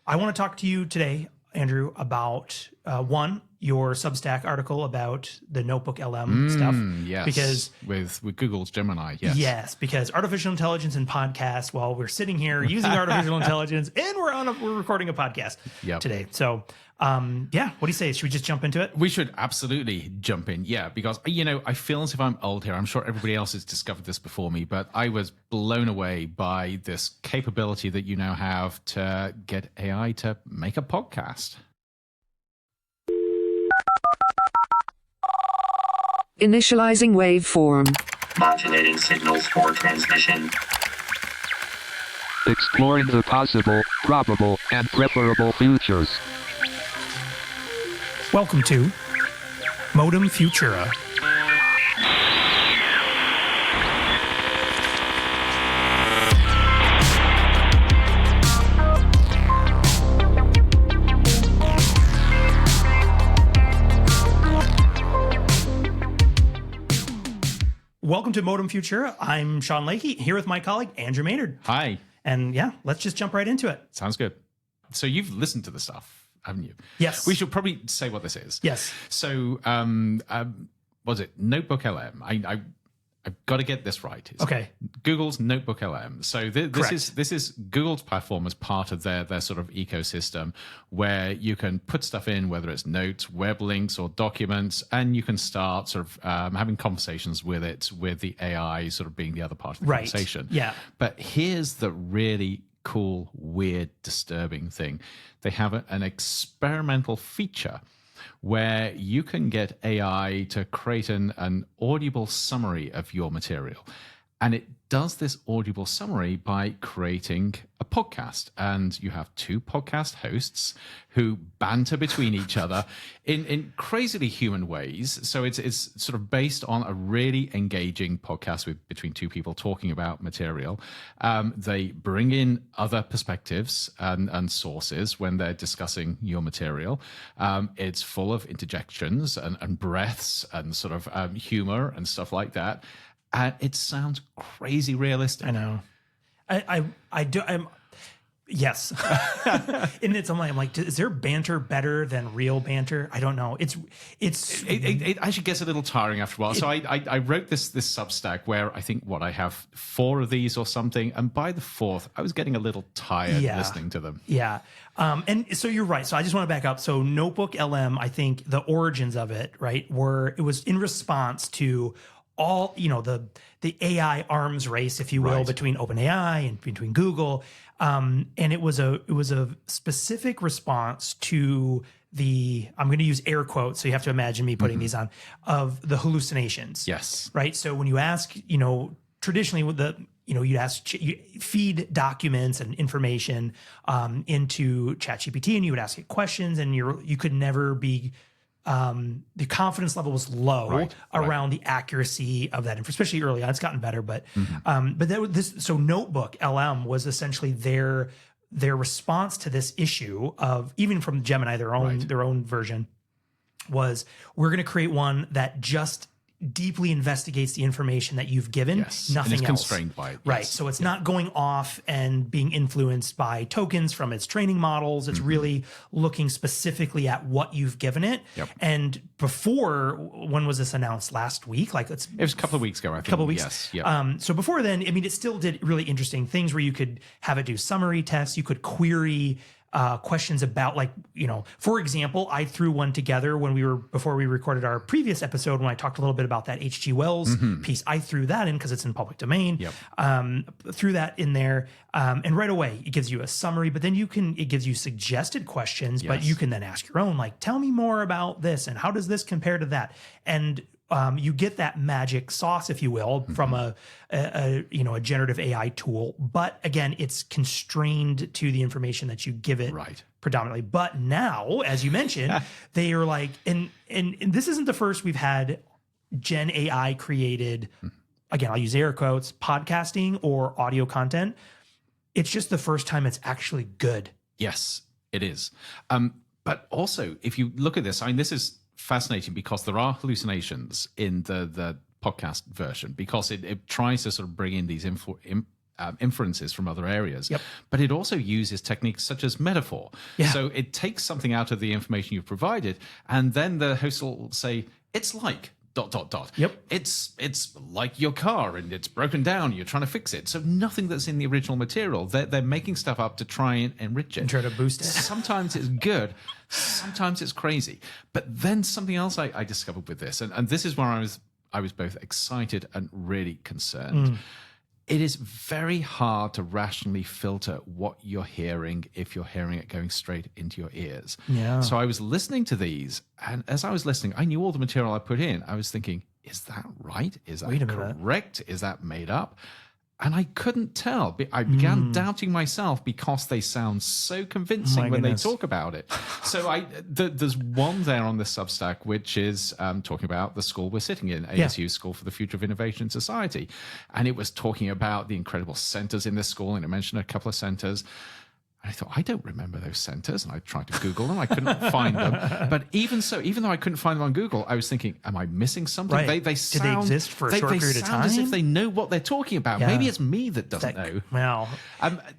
I want to talk to you today, Andrew, about one, your Substack article about the Notebook LM stuff. Yes, because with Google's Gemini, yes. Yes, because artificial intelligence and podcasts, well, we're sitting here using artificial intelligence and we're recording a podcast today. So, what do you say? Should we just jump into it? We should absolutely jump in, because, I feel as if I'm old here. I'm sure everybody else has discovered this before me, but I was blown away by this capability that you now have to get AI to make a podcast. Initializing waveform. Modulating signals for transmission. Exploring the possible, probable, and preferable futures. Welcome to Modem Futura. Welcome to Modem Futura. I'm Sean Lakey, here with my colleague, Andrew Maynard. Hi. And let's just jump right into it. Sounds good. So you've listened to the stuff, haven't you? Yes. We should probably say what this is. Yes. So, was it Notebook LM? I've got to get this right. It's okay. Google's Notebook LM. So this is Google's platform as part of their sort of ecosystem, where you can put stuff in, whether it's notes, web links, or documents, and you can start sort of having conversations with it, with the AI sort of being the other part of the conversation. Yeah. But here's the really cool, weird, disturbing thing. They have an experimental feature where you can get AI to create an audible summary of your material. And it does this audible summary by creating a podcast. And you have two podcast hosts who banter between each other in crazily human ways. So it's sort of based on a really engaging podcast between two people talking about material. They bring in other perspectives and sources when they're discussing your material. It's full of interjections and breaths and sort of humor and stuff like that. And it sounds crazy realistic. I know. Yes. And I'm like, is there banter better than real banter? I don't know. It actually gets a little tiring after a while. So I wrote this Substack where I think I have 4 of these or something. And by the 4th, I was getting a little tired listening to them. Yeah. And so you're right. So I just want to back up. So Notebook LM, I think the origins of it, right, it was in response to all, the AI arms race, if you will, between OpenAI and between Google. And it was a specific response to I'm going to use air quotes, so you have to imagine me putting these on, of the hallucinations. Yes. Right. So when you ask, traditionally with you feed documents and information into ChatGPT, and you would ask it questions, and you could never be the confidence level was low around the accuracy of that, especially early on. It's gotten better, but so Notebook LM was essentially their response to this issue of, even from Gemini, their own version, was, we're going to create one that just deeply investigates the information that you've given, nothing and it's else. Constrained by it. Right. So it's not going off and being influenced by tokens from its training models. It's really looking specifically at what you've given it. Yep. And before, when was this announced? Last week? It was a couple of weeks ago, I think. A couple of weeks. Yes. Yep. So before then, it still did really interesting things where you could have it do summary tests. You could query questions about, for example, I threw one together before we recorded our previous episode, when I talked a little bit about that H.G. Wells piece. I threw that in because it's in public domain. Yep. Threw that in there, and right away it gives you a summary, but then it gives you suggested questions, but you can then ask your own, tell me more about this, and how does this compare to that? And you get that magic sauce, if you will, from a generative AI tool. But again, it's constrained to the information that you give it predominantly. But now, as you mentioned, they are and this isn't the first we've had Gen AI created, again, I'll use air quotes, podcasting or audio content. It's just the first time it's actually good. Yes, it is. But also, if you look at this, this is fascinating because there are hallucinations in the podcast version, because it tries to sort of bring in these inferences from other areas. Yep. But it also uses techniques such as metaphor. Yeah. So it takes something out of the information you've provided, and then the host will say, it's like ... Yep. It's like your car and it's broken down. You're trying to fix it. So nothing that's in the original material. They're making stuff up to try and enrich it. And try to boost it. Sometimes it's good. Sometimes it's crazy. But then something else I discovered with this, and this is where I was both excited and really concerned. It is very hard to rationally filter what you're hearing if you're hearing it going straight into your ears. Yeah. So I was listening to these, and as I was listening, I knew all the material I put in. I was thinking, is that right? Is that correct? Is that made up? And I couldn't tell. I began doubting myself because they sound so convincing when they talk about it. So there's one there on this Substack, which is talking about the school we're sitting in, ASU School for the Future of Innovation Society. And it was talking about the incredible centers in this school, and it mentioned a couple of centers. And I thought, I don't remember those centers. And I tried to Google them. I couldn't find them. But even so, even though I couldn't find them on Google, I was thinking, am I missing something? Right. They Did they exist for a short period of time? As if they know what they're talking about. Yeah. Maybe it's me that doesn't know. Well,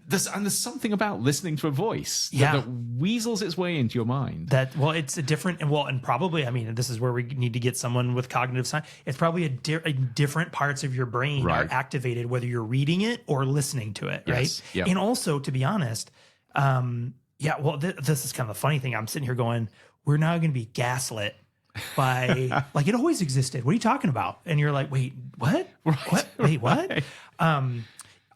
There's something about listening to a voice that weasels its way into your mind. It's a different, and probably, I mean, this is where we need to get someone with cognitive science. It's probably different parts of your brain are activated, whether you're reading it or listening to it, right? Yep. And also, to be honest, this is kind of the funny thing. I'm sitting here going, we're now going to be gaslit by like it always existed. What are you talking about? And you're like, wait, what? What? Wait, what?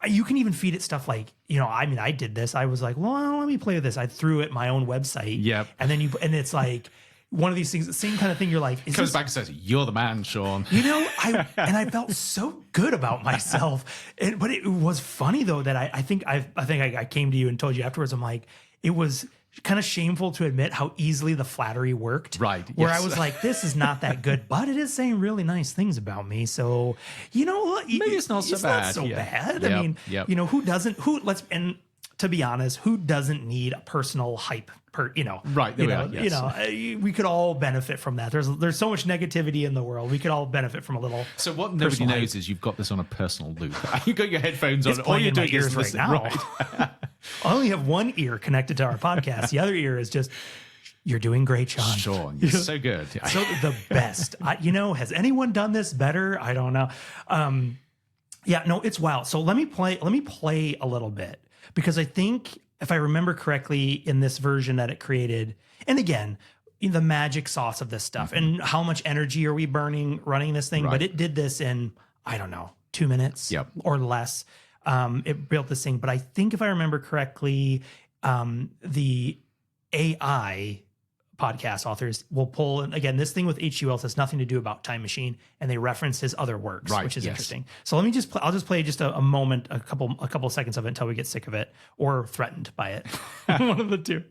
You can even feed it stuff like, I did this. I was like, well, let me play with this. I threw it my own website. Yep. And then and it's like one of these things, the same kind of thing. You're like, comes back and says, you're the man, Sean. I felt so good about myself. But it was funny though, that I think I came to you and told you afterwards, I'm like, it was kind of shameful to admit how easily the flattery worked. Right. Where yes. I was like, this is not that good, but it is saying really nice things about me. So, maybe it's not so bad. Not so bad. Yep. I mean, and to be honest, who doesn't need a personal hype? Right. There we are, yes. We could all benefit from that. There's so much negativity in the world. We could all benefit from a little. So what nobody knows is you've got this on a personal loop. You've got your headphones on. All you're doing is right now. Right. I only have one ear connected to our podcast. The other ear is just, you're doing great, Sean. Sean, you're so good. So the best. Has anyone done this better? I don't know. It's wild. So let me play a little bit, because I think if I remember correctly in this version that it created, and again, the magic sauce of this stuff and how much energy are we burning running this thing, but it did this in, 2 minutes or less. It built this thing, but I think if I remember correctly, the AI podcast authors will pull, and again, this thing with H.G. Wells has nothing to do about Time Machine, and they reference his other works, which is interesting. So let me I'll just play just a moment, a couple seconds of it until we get sick of it or threatened by it. One of the two.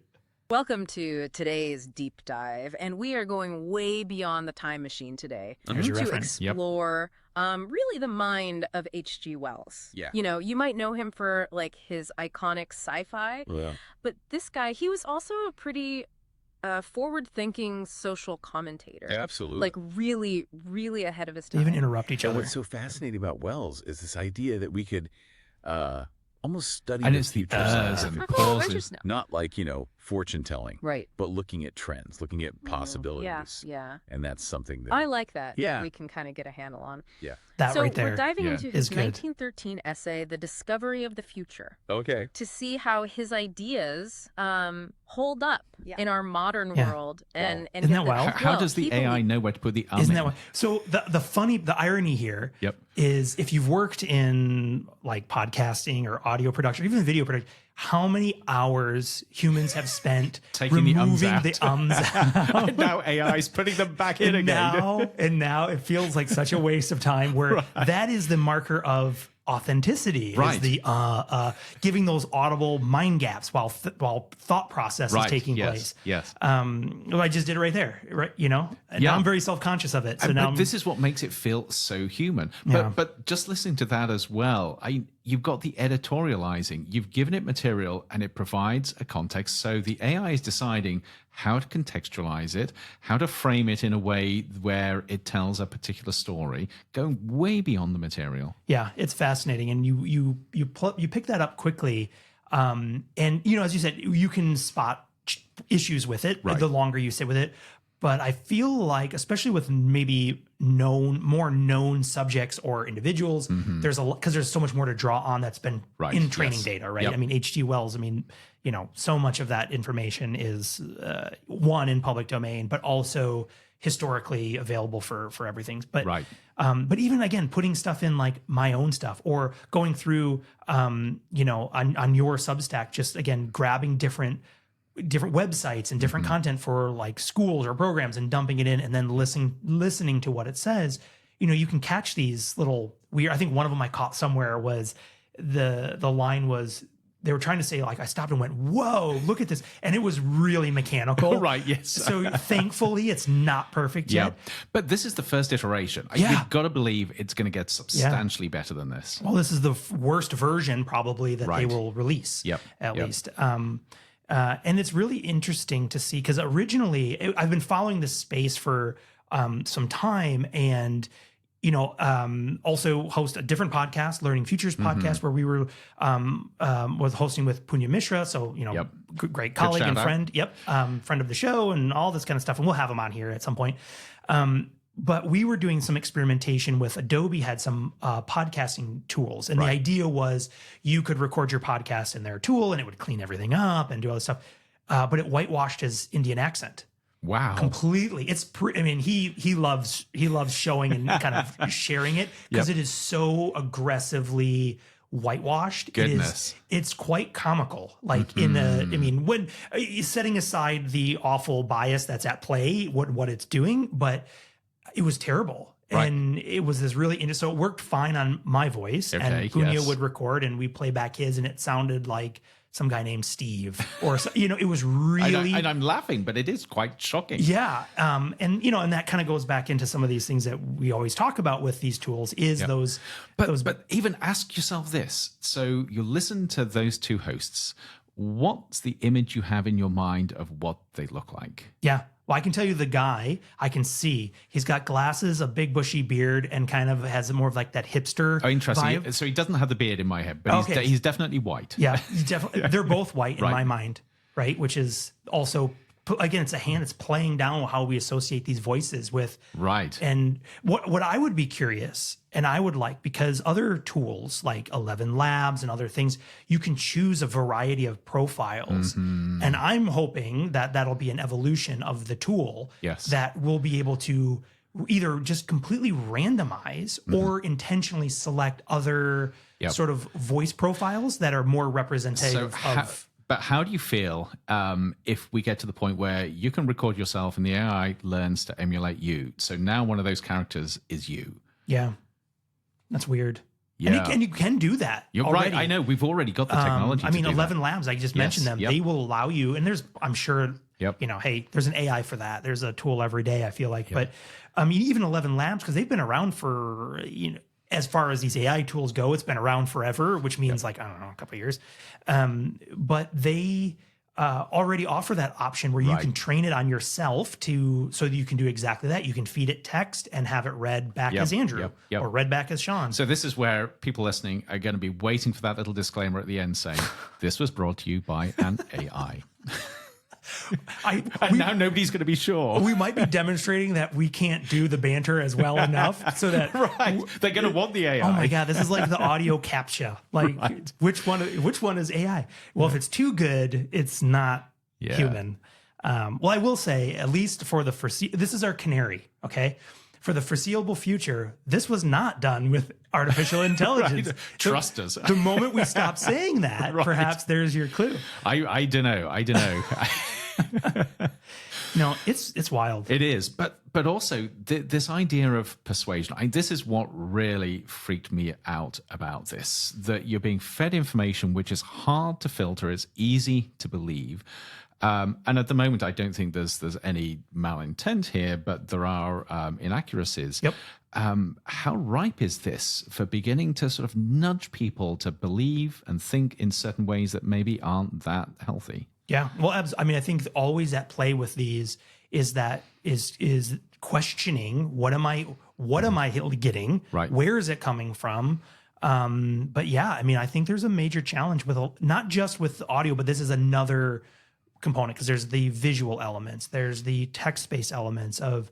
Welcome to today's deep dive, and we are going way beyond the Time Machine today to explore really the mind of H.G. Wells. Yeah. You might know him for like his iconic sci-fi, but this guy, he was also a pretty forward-thinking social commentator. Absolutely. Like really, really ahead of his time. They even interrupt each And other. what's so fascinating about Wells is this idea that we could almost study And the it's the future and Oh, pauses. not not like, fortune telling, right, but looking at trends, looking at possibilities. Yeah. And that's something that I like that. Yeah. That we can kind of get a handle on. Yeah. That so right there we're diving into his is good. 1913 essay, The Discovery of the Future, Okay. to see how his ideas hold up in our modern world. And Isn't that wild? How does the AI know where to put the Isn't that what? So the irony here is, if you've worked in like podcasting or audio production, even video production, how many hours humans have spent taking removing the ums out. And now AI is putting them back in again. And now it feels like such a waste of time, where that is the marker of authenticity, is the giving those audible mind gaps while thought process is taking place. Yes. I just did it right there, right? And now I'm very self-conscious of it. So now but this is what makes it feel so human. But just listening to that as well, you've got the editorializing. You've given it material and it provides a context. So the AI is deciding how to contextualize it, how to frame it in a way where it tells a particular story, going way beyond the material. Yeah, it's fascinating. And you pick that up quickly. And, as you said, you can spot issues with it the longer you sit with it. But I feel like, especially with maybe more known subjects or individuals, because there's so much more to draw on that's been in training data, right? Yep. I mean, H.G. Wells, so much of that information is one in public domain, but also historically available for everything. But but even again, putting stuff in like my own stuff or going through, on your Substack, just again grabbing different websites and different content for like schools or programs and dumping it in and then listening to what it says, you can catch these little weird. I think one of them I caught somewhere was the line was, they were trying to say like, I stopped and went, whoa, look at this. And it was really mechanical. Right. Yes. So thankfully it's not perfect yet. But this is the first iteration. You've got to believe it's going to get substantially better than this. Well, this is the worst version probably that they will release at least. And it's really interesting to see, because originally I've been following this space for some time, and also host a different podcast, Learning Futures podcast, where we were was hosting with Punya Mishra, so great colleague and friend, friend of the show, and all this kind of stuff, and we'll have him on here at some point. But we were doing some experimentation with Adobe, had some podcasting tools. And the idea was you could record your podcast in their tool and it would clean everything up and do all this stuff. But it whitewashed his Indian accent. Wow. Completely. It's he loves showing and kind of sharing it because it is so aggressively whitewashed. Goodness. It's quite comical. Like when setting aside the awful bias that's at play, what it's doing, but it was terrible. Right. And it was this really interesting. So it worked fine on my voice, and Punya would record and we play back his, and it sounded like some guy named Steve or it was really, and I'm laughing, but it is quite shocking. Yeah. And that kind of goes back into some of these things that we always talk about with these tools is but even ask yourself this. So you listen to those two hosts. What's the image you have in your mind of what they look like? Yeah. Well, I can tell you the guy, I can see he's got glasses, a big bushy beard, and kind of has more of like that hipster interesting. vibe. So he doesn't have the beard in my head, but he's definitely white. Yeah, they're both white in my mind, right? Which is also, again, it's playing down how we associate these voices with. Right. And what I would be curious, and I would like, because other tools like 11 Labs and other things, you can choose a variety of profiles. And I'm hoping that that'll be an evolution of the tool that will be able to either just completely randomize or intentionally select other sort of voice profiles that are more representative of... But how do you feel if we get to the point where you can record yourself and the AI learns to emulate you? So now one of those characters is you. Yeah. That's weird. Yeah. And you can do that. You're already. right. I know. We've already got the technology. 11 Labs, I just mentioned them. They will allow you, and I'm sure, hey, there's an AI for that. There's a tool every day, I feel like. But even 11 Labs, because they've been around for, as far as these AI tools go, it's been around forever, which means a couple of years. But they already offer that option where you can train it on yourself so that you can do exactly that. You can feed it text and have it read back as Andrew or read back as Sean. So this is where people listening are going to be waiting for that little disclaimer at the end saying, this was brought to you by an AI. Now nobody's going to be sure. We might be demonstrating that we can't do the banter as well enough, so that they're going to want the AI. Oh my god, this is like the audio captcha. Like which one is AI? Well, if it's too good, it's not human. Well, I will say, at least for the this is our canary. Okay, for the foreseeable future, this was not done with artificial intelligence. Trust us. The moment we stop saying that, perhaps there's your clue. I don't know. No, it's wild. It is, but also this idea of persuasion. This is what really freaked me out about this: that you're being fed information which is hard to filter, it's easy to believe, And at the moment, I don't think there's any malintent here, but there are inaccuracies. Yep. How ripe is this for beginning to sort of nudge people to believe and think in certain ways that maybe aren't that healthy? Yeah. Well, I mean, I think always at play with these is questioning what am I getting? Right. Where is it coming from? But yeah, I mean, I think there's a major challenge with not just with audio, but this is another component because there's the visual elements, there's the text-based elements of,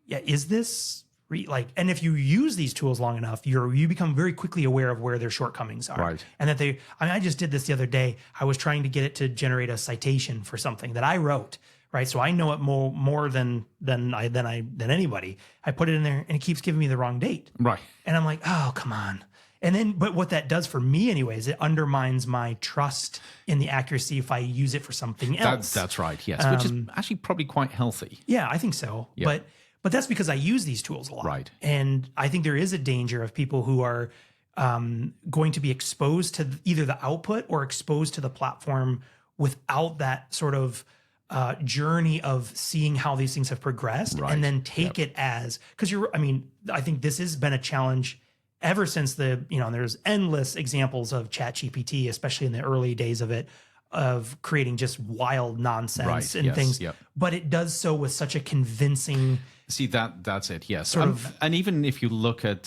is this and if you use these tools long enough, you become very quickly aware of where their shortcomings are. Right. And that I just did this the other day. I was trying to get it to generate a citation for something that I wrote. Right. So I know it more than anybody. I put it in there and it keeps giving me the wrong date. Right. And I'm like, oh, come on. And then, but what that does for me anyways, it undermines my trust in the accuracy if I use it for something else. That's right. Yes. Which is actually probably quite healthy. Yeah, I think so. Yeah. But that's because I use these tools a lot. Right. And I think there is a danger of people who are going to be exposed to either the output or exposed to the platform without that sort of journey of seeing how these things have progressed, right. and then take it as, because I think this has been a challenge ever since there's endless examples of ChatGPT, especially in the early days of it, of creating just wild nonsense and things. Yep. But it does so with such a convincing. See, that's it. Yes. And even if you look at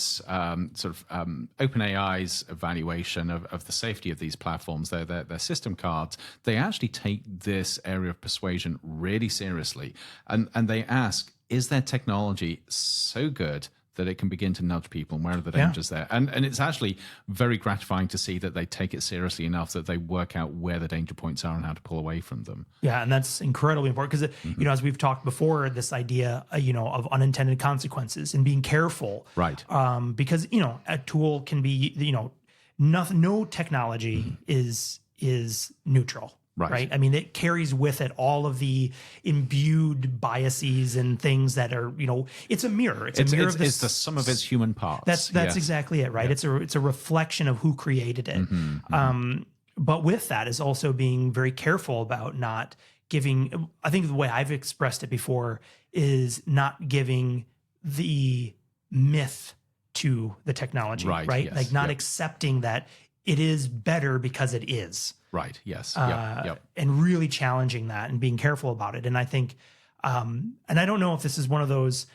OpenAI's evaluation of the safety of these platforms, their system cards, they actually take this area of persuasion really seriously. And they ask, is their technology so good that it can begin to nudge people, and where are the dangers there? And it's actually very gratifying to see that they take it seriously enough that they work out where the danger points are and how to pull away from them. Yeah, and that's incredibly important because, as we've talked before, this idea, of unintended consequences and being careful. Right. Because, a tool can be, no technology is neutral. Right. I mean, it carries with it all of the imbued biases and things that are, it's a mirror. It's the sum of its human parts. That's exactly it. Right. Yeah. It's a reflection of who created it. But with that is also being very careful about not giving, I think the way I've expressed it before is not giving the myth to the technology. Right. Yes, like not accepting that it is better because it is. Right. Yes. And really challenging that and being careful about it. And I think, and I don't know if this is one of those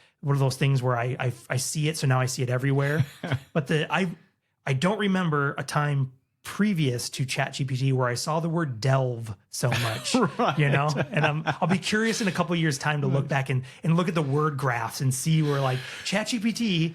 things where I see it, so now I see it everywhere. But I don't remember a time previous to ChatGPT where I saw the word delve so much. Right. And I'll be curious in a couple of years' time to look back and look at the word graphs and see where like ChatGPT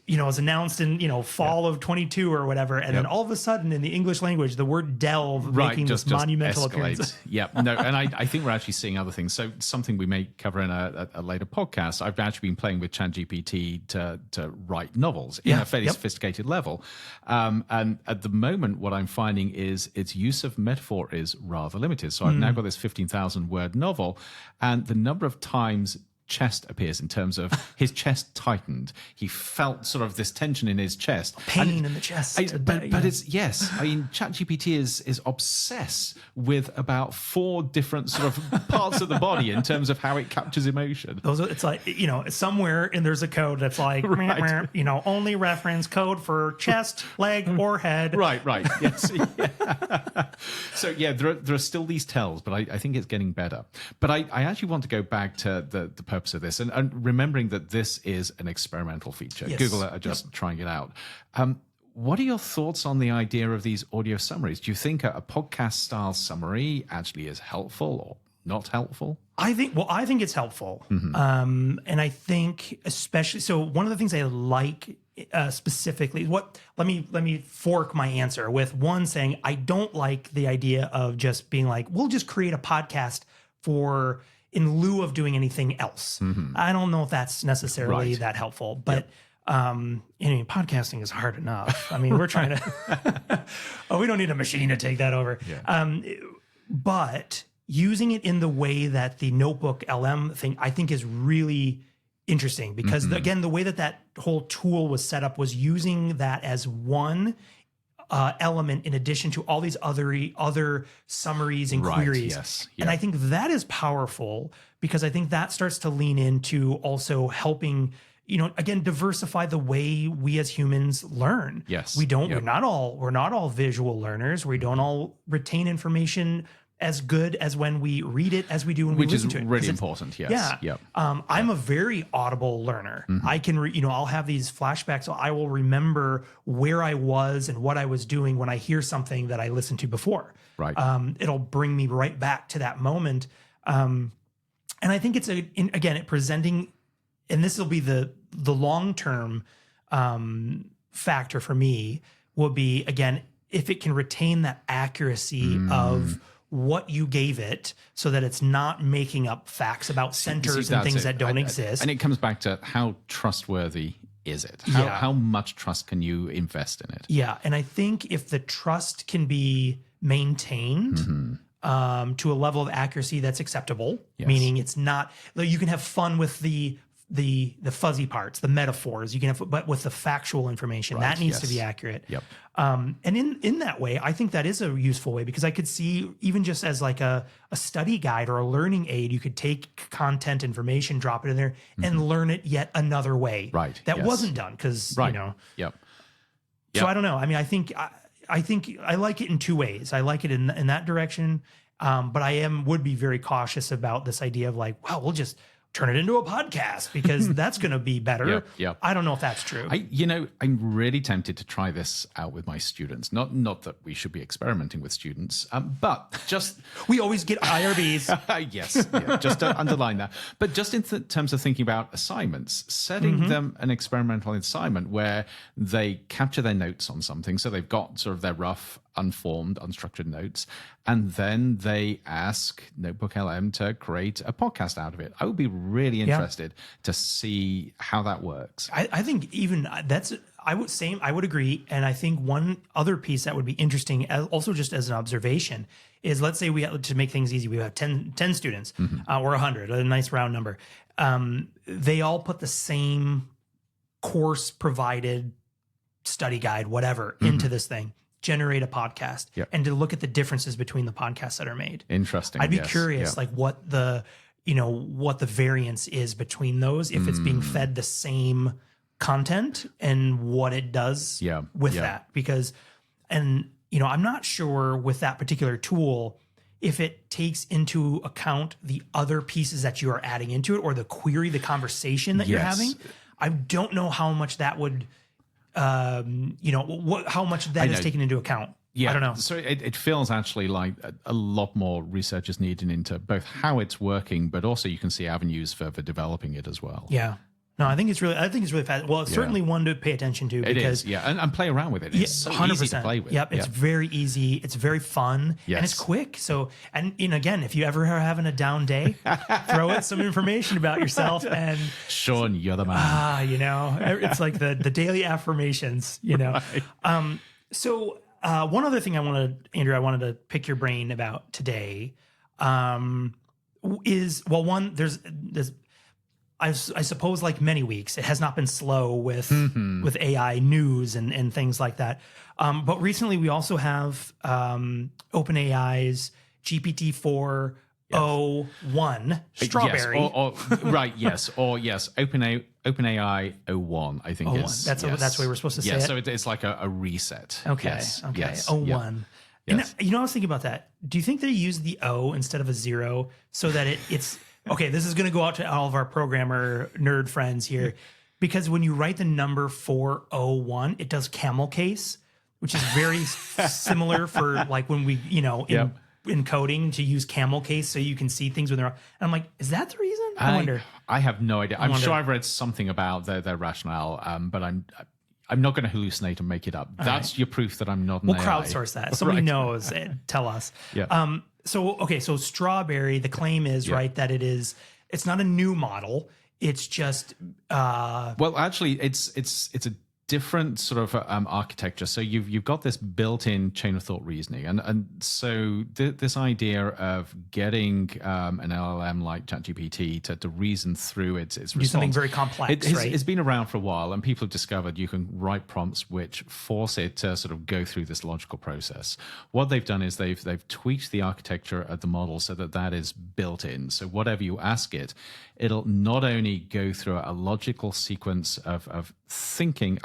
was announced in, fall of 22 or whatever. And then all of a sudden in the English language, the word delve making this monumental appearance. Yep. No, and I think we're actually seeing other things. So something we may cover in a later podcast, I've actually been playing with ChatGPT to write novels in a fairly sophisticated level. And at the moment, what I'm finding is its use of metaphor is rather limited. So I've now got this 15,000 word novel, and the number of times chest appears in terms of his chest tightened. He felt sort of this tension in his chest. Pain in the chest. But it's, yes. I mean, ChatGPT is obsessed with about 4 different sort of parts of the body in terms of how it captures emotion. It's like, somewhere and there's a code that's like, only reference code for chest, leg, or head. Right. Yes. So there are still these tells, but I think it's getting better. But I actually want to go back to the purpose of this and remembering that this is an experimental feature. Yes. Google are just trying it out. What are your thoughts on the idea of these audio summaries? Do you think a podcast style summary actually is helpful or not helpful? I think it's helpful. And I think especially, so one of the things I like specifically, let me fork my answer with one saying, I don't like the idea of just being like, we'll just create a podcast in lieu of doing anything else. I don't know if that's necessarily that helpful, but podcasting is hard enough. I mean, we're trying to, we don't need a machine to take that over. Yeah. But using it in the way that the Notebook LM thing, I think is really interesting because again, the way that whole tool was set up was using that as one element in addition to all these other summaries and Right, queries. yes, And I think that is powerful because I think that starts to lean into also helping, again, diversify the way we as humans learn. Yes. We're not all visual learners. We don't all retain information as good as when we read it as we do when we listen to it. Which is really important, yes. Yeah. Yep. I'm a very audible learner. I can, I'll have these flashbacks. So I will remember where I was and what I was doing when I hear something that I listened to before. Right. It'll bring me right back to that moment. And I think it's it presenting, and this will be the long-term factor for me will be, again, if it can retain that accuracy of what you gave it so that it's not making up facts about centers and things that don't exist. And it comes back to how trustworthy is it? How much trust can you invest in it? Yeah. And I think if the trust can be maintained to a level of accuracy that's acceptable, meaning it's not, you can have fun with the fuzzy parts, the metaphors, you can have, but with the factual information, that needs to be accurate. Yep. And in that way, I think that is a useful way because I could see even just as like a study guide or a learning aid, you could take content information, drop it in there and learn it yet another way. Right. That wasn't done because, Yep. So I don't know. I mean, I think I like it in two ways. I like it in that direction. But I would be very cautious about this idea of like, well, we'll just turn it into a podcast because that's going to be better. Yep. I don't know if that's true. I'm really tempted to try this out with my students. Not that we should be experimenting with students, but just we always get IRBs. Yes, just to underline that. But just in terms of thinking about assignments, setting them an experimental assignment where they capture their notes on something, so they've got sort of their rough, unformed, unstructured notes, and then they ask Notebook LM to create a podcast out of it. I would be really interested to see how that works. I think even I would agree. And I think one other piece that would be interesting, also just as an observation, is let's say we have, to make things easy, we have 10 students or 100, a nice round number. They all put the same course provided study guide, whatever, into this thing. Generate a podcast and to look at the differences between the podcasts that are made. Interesting. I'd be curious, like what the variance is between those, if it's being fed the same content and what it does with that. Because, I'm not sure with that particular tool, if it takes into account the other pieces that you are adding into it or the query, the conversation that you're having. I don't know how much that would, how much that is taken into account. Yeah, I don't know. So it feels actually like a lot more research is needed into both how it's working, but also you can see avenues for developing it as well. Yeah. No, I think it's really fast. Well, it's certainly one to pay attention to because it is, and play around with it. It's so 100%. Easy to play with. Yep, it's very easy. It's very fun, and it's quick. So, and again, if you ever are having a down day, throw in some information about yourself, and Sean, you're the man. It's like the daily affirmations. Right. So, one other thing I wanted to pick your brain about today, is there's I suppose like many weeks, it has not been slow with AI news and things like that. But recently we also have OpenAI's GPT-4 O1 Strawberry. OpenAI O1, I think is. That's the way we're supposed to say it. So it's like a reset. Okay. O1. And I was thinking about that. Do you think they use the O instead of a 0 so that it's okay? This is going to go out to all of our programmer nerd friends here, because when you write the number 401, it does camel case, which is very similar for like when we, in coding to use camel case so you can see things when they're. And I'm like, is that the reason? I wonder. I have no idea. I'm sure I've read something about their rationale, but I'm not going to hallucinate and make it up. That's your proof that I'm not an AI. We'll crowdsource that. Somebody knows. Tell us. Yeah. So Strawberry, the claim is right that it's not a new model. It's just well, actually, it's a different sort of architecture. So you've got this built-in chain of thought reasoning, and so this idea of getting an LLM like ChatGPT to reason through its response, do something very complex. It's been around for a while, and people have discovered you can write prompts which force it to sort of go through this logical process. What they've done is they've tweaked the architecture of the model so that is built in. So whatever you ask it, it'll not only go through a logical sequence of thinking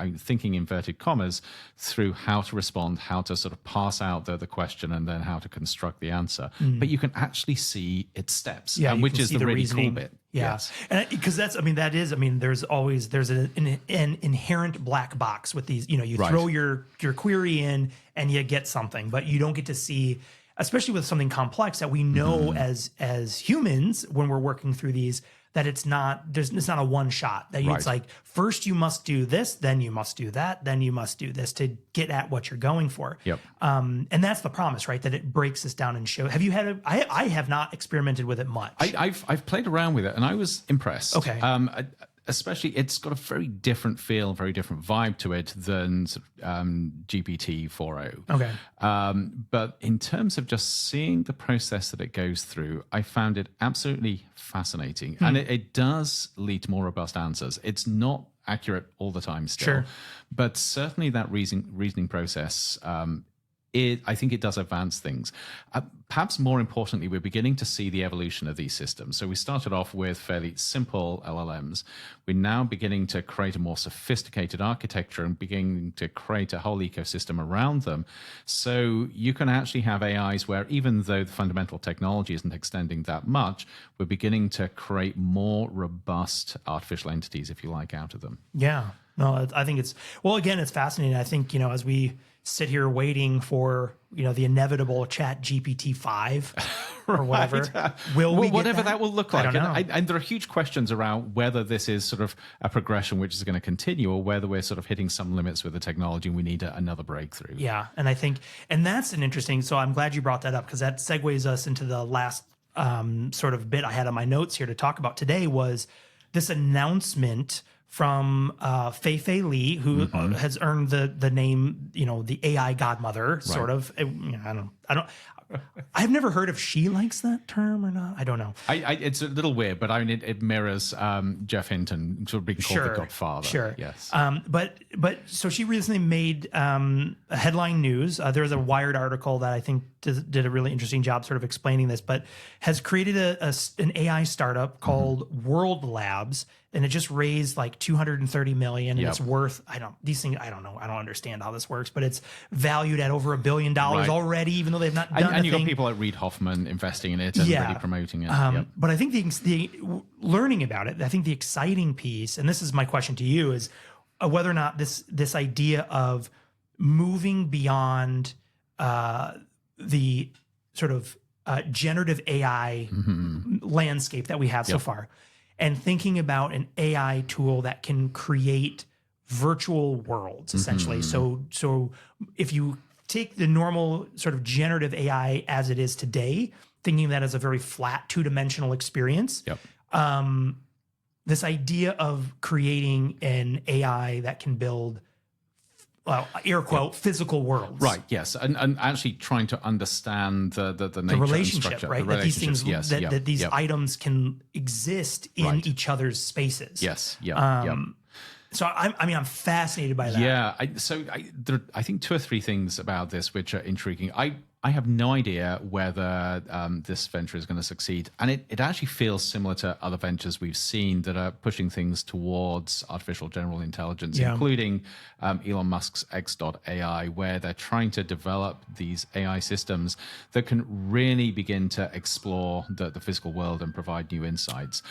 inverted commas through how to respond, how to sort of parse out the question, and then how to construct the answer. But you can actually see its steps, which is the really cool bit. Yeah, yes. And because there's an inherent black box with these. You throw your query in and you get something, but you don't get to see, especially with something complex that we know as humans when we're working through these, that it's not a one shot. That it's like, first you must do this, then you must do that, then you must do this to get at what you're going for. Yep. And that's the promise, right? That it breaks this down and show. Have you had I have not experimented with it much. I've played around with it and I was impressed. Okay. Especially, it's got a very different feel, very different vibe to it than GPT-4o. Okay. But in terms of just seeing the process that it goes through, I found it absolutely fascinating. And it does lead to more robust answers. It's not accurate all the time still. Sure. But certainly that reasoning process, I think it does advance things. Perhaps more importantly, we're beginning to see the evolution of these systems. So we started off with fairly simple LLMs. We're now beginning to create a more sophisticated architecture and beginning to create a whole ecosystem around them. So you can actually have AIs where, even though the fundamental technology isn't extending that much, we're beginning to create more robust artificial entities, if you like, out of them. Yeah. No, I think it's fascinating. I think, as we sit here waiting for, the inevitable Chat GPT 5 or whatever. Whatever that will look like. I don't know. And there are huge questions around whether this is sort of a progression which is going to continue, or whether we're sort of hitting some limits with the technology and we need another breakthrough. Yeah. And I think, and that's an interesting, so I'm glad you brought that up, because that segues us into the last sort of bit I had on my notes here to talk about today, was this announcement from Fei Li, who has earned the name, the AI godmother, sort of. I've never heard if she likes that term or not. I don't know. It's a little weird, but I mean, it mirrors Jeff Hinton sort of being called the Godfather. Sure. Yes. But so she recently made headline news. There was a Wired article that I think did a really interesting job sort of explaining this, but has created an AI startup called World Labs, and it just raised like $230 million, and it's worth, I don't know. I don't understand how this works, but it's valued at over $1 billion already, even though they've not done and you've got people like Reid Hoffman investing in it and really promoting it. But I think the learning about it, I think the exciting piece, and this is my question to you, is whether or not this idea of moving beyond the sort of generative AI landscape that we have so far, and thinking about an AI tool that can create virtual worlds, essentially. So if you take the normal sort of generative AI as it is today, thinking of that as a very flat two-dimensional experience, this idea of creating an AI that can build, air quote, physical worlds. Right, yes. And actually trying to understand the nature relationship, and structure. right? That these things, that these items can exist in each other's spaces. Yes, So I'm fascinated by that. Yeah. There are, I think, 2 or 3 things about this which are intriguing. I have no idea whether this venture is going to succeed. And it actually feels similar to other ventures we've seen that are pushing things towards artificial general intelligence, including Elon Musk's X.AI, where they're trying to develop these AI systems that can really begin to explore the physical world and provide new insights.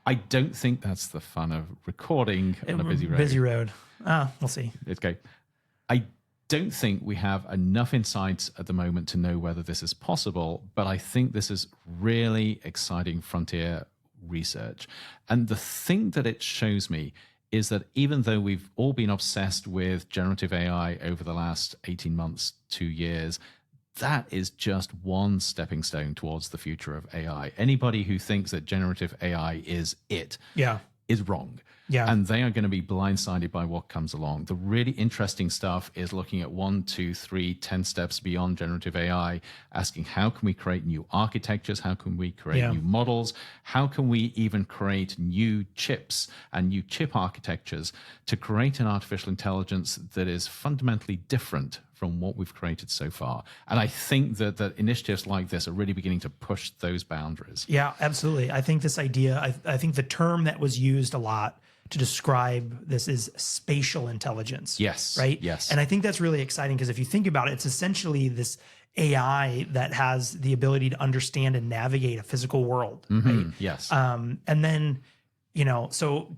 I don't think that's the fun of recording on a busy road. Busy road. We'll see. Okay. I don't think we have enough insights at the moment to know whether this is possible, but I think this is really exciting frontier research. And the thing that it shows me is that even though we've all been obsessed with generative AI over the last 18 months, 2 years, that is just one stepping stone towards the future of AI. Anybody who thinks that generative AI is is wrong. Yeah. And they are going to be blindsided by what comes along. The really interesting stuff is looking at 1, 2, 3, 10 steps beyond generative AI, asking how can we create new architectures? How can we create new models? How can we even create new chips and new chip architectures to create an artificial intelligence that is fundamentally different from what we've created so far? And I think that initiatives like this are really beginning to push those boundaries. Yeah, absolutely. I think this idea, I think the term that was used a lot to describe this is spatial intelligence. Yes. Right? Yes. And I think that's really exciting because if you think about it, it's essentially this AI that has the ability to understand and navigate a physical world. Right? Yes. And then, so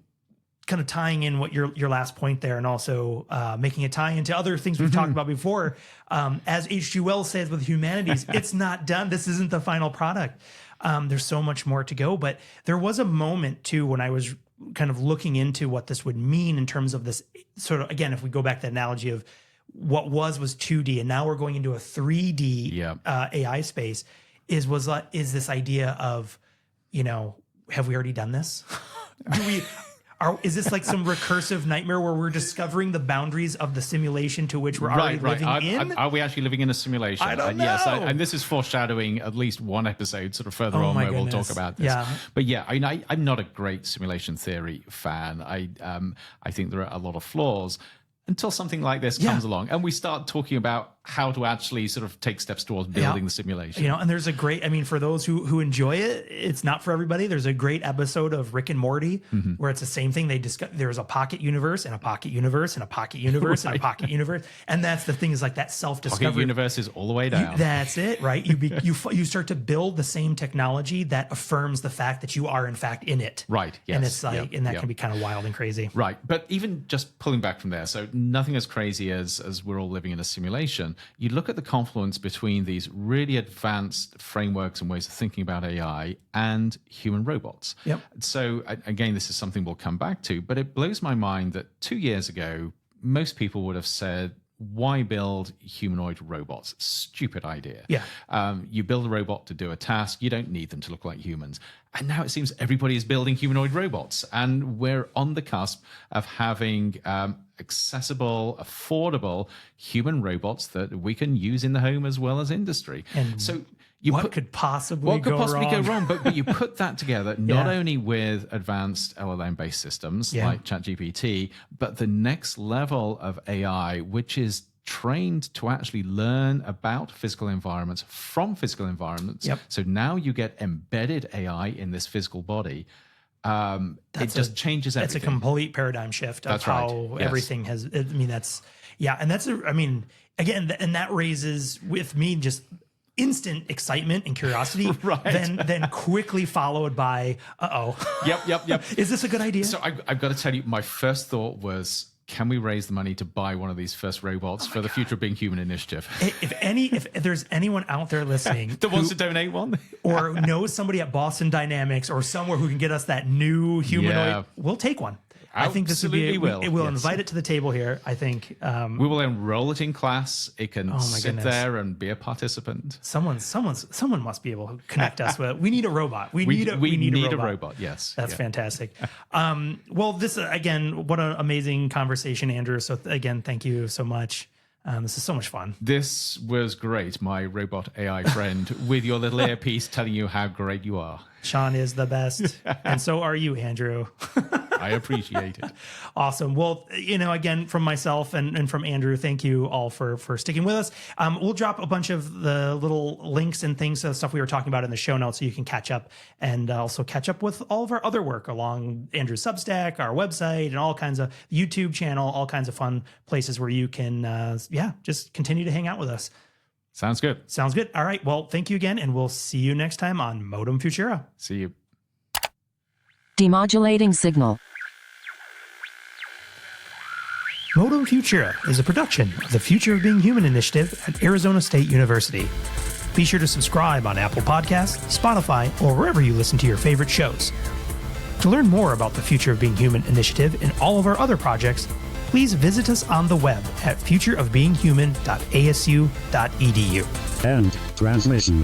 kind of tying in what your last point there, and also making a tie into other things we've talked about before. As H.G. Wells says with humanities, it's not done. This isn't the final product. There's so much more to go. But there was a moment too when I was kind of looking into what this would mean in terms of this sort of, again, if we go back to the analogy of what was 2D and now we're going into a 3D AI space, is this idea of, have we already done this? Is this like some recursive nightmare where we're discovering the boundaries of the simulation to which we're already living in? Are we actually living in a simulation? I don't know. Yes, and this is foreshadowing at least one episode sort of further on where we'll talk about this. Yeah. But yeah, I'm not a great simulation theory fan. I think there are a lot of flaws until something like this comes along and we start talking about how to actually sort of take steps towards building the simulation. And there's a great, for those who enjoy it, it's not for everybody. There's a great episode of Rick and Morty where it's the same thing. They discuss there's a pocket universe and a pocket universe and a pocket universe and a pocket universe. And that's the thing, is like that self-discovery. Pocket universe is all the way down. That's it, right? You start to build the same technology that affirms the fact that you are in fact in it. Right. Yes. And it's like, and that can be kind of wild and crazy. Right. But even just pulling back from there, so nothing as crazy as we're all living in a simulation. You look at the confluence between these really advanced frameworks and ways of thinking about AI and human robots. Yep. So again, this is something we'll come back to, but it blows my mind that 2 years ago, most people would have said, why build humanoid robots? Stupid idea. Yeah. You build a robot to do a task. You don't need them to look like humans. And now it seems everybody is building humanoid robots. And we're on the cusp of having accessible, affordable human robots that we can use in the home as well as industry. And so what could possibly go wrong? But you put that together not only with advanced LLM-based systems like ChatGPT, but the next level of AI, which is trained to actually learn about physical environments from physical environments. Yep. So now you get embedded AI in this physical body. It just changes everything. It's a complete paradigm shift of how everything has. And that raises with me just instant excitement and curiosity, then quickly followed by, Yep. Is this a good idea? So I've got to tell you, my first thought was, can we raise the money to buy one of these first robots for the Future of Being Human initiative? If there's anyone out there listening that wants to donate one, or knows somebody at Boston Dynamics or somewhere who can get us that new humanoid, we'll take one. I think this would be. We'll invite it to the table here. I think we will enroll it in class. It can sit there and be a participant. Someone must be able to connect us with. We need a robot. We need a robot. Yes, that's fantastic. Well, this again, what an amazing conversation, Andrew. So again, thank you so much. This is so much fun. This was great, my robot AI friend, with your little earpiece telling you how great you are. Sean is the best, and so are you, Andrew. I appreciate it. Awesome. Well, again, from myself and from Andrew, thank you all for sticking with us. We'll drop a bunch of the little links and things, stuff we were talking about in the show notes, so you can catch up and also catch up with all of our other work along Andrew's Substack, our website, and all kinds of YouTube channel, all kinds of fun places where you can, just continue to hang out with us. Sounds good. Sounds good. All right. Well, thank you again, and we'll see you next time on Modem Futura. See you. Demodulating signal. Modem Futura is a production of the Future of Being Human initiative at Arizona State University. Be sure to subscribe on Apple Podcasts, Spotify, or wherever you listen to your favorite shows. To learn more about the Future of Being Human initiative and all of our other projects, please visit us on the web at futureofbeinghuman.asu.edu. End transmission.